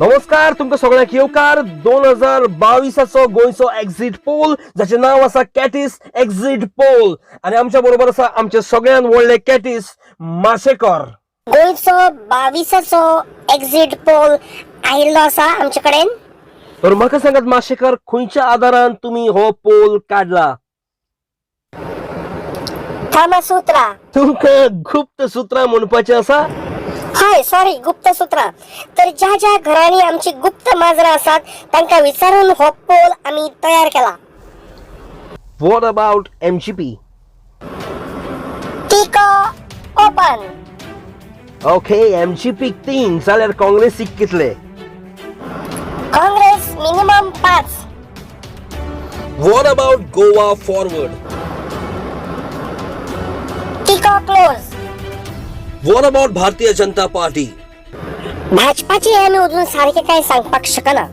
नमस्कार तुमकां सगळ्यांक येवकार 2022चो गोंयचो एक्झिट पोल जाचें नांव आसा कॅटीस एक्झिट पोल आनी आमच्या बरोबर आसा आमचे सगळ्यान व्हडले कॅटीस माशेकर. गोंयचो 22चो एक्झिट पोल आयिल्लो आसा आमचे कडेन. तर म्हाका सांगात माशेकर, खंयच्या आदारान तुमी हो पोल काडला? थर्मसूत्रा. तुमकां गुप्त सुत्रां म्हणपाचें आसा? हय, सॉरी, गुप्त सूत्रा. तर ज्या ज्या घरांनी आमची गुप्त माजरां आसात तांकां विचारून हो पोल आमी तयार केला. What about MGP? टिको ओपन. ओके, MGP 3 जाल्यार काँग्रेसीक कितले? Congress minimum 5. What about Goa forward? टिको close. What about Bharatiya Janata party? भाजपाची आमी अजून सारखे काय सांगपाक शकना,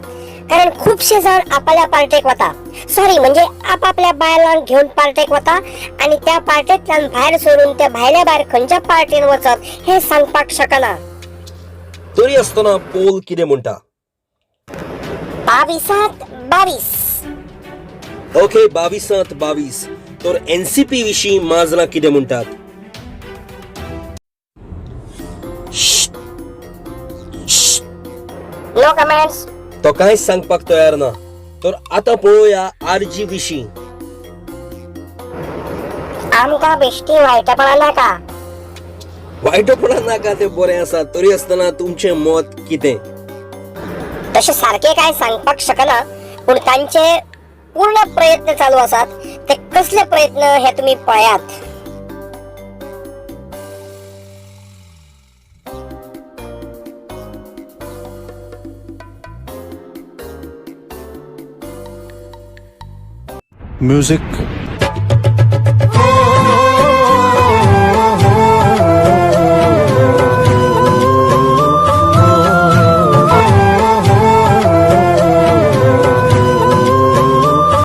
कारण खूपशे जण आपल्या पार्टेक वता. सॉरी, म्हणजे आपापल्या बायलांक घेऊन पार्टेक वता आणि त्या पार्टेंतल्यान भायर सोडून त्या भायल्या भायर खंयच्या पार्टीन वचत हे सांगपाक शकना. तरी आसतना पोल कितें म्हणटा? 22त 22. ओके, 22त 22. तर एनसीपी विशीं माजरां कितें म्हणटात? No comments. तो कांयच सांगपाक तयार ना. तर आता पळोवया आरजी विशीं. आमकां बेश्टी वायटपणां नाका. वायटपणां नाका तें बरें आसा. तरी आसतना तुमचें मत कितें? तशें सारखे काय सांगपाक शकना, पूण तांचे पूर्ण प्रयत्न चालू आसात. ते कसले प्रयत्न हे तुम्ही पळयात. Music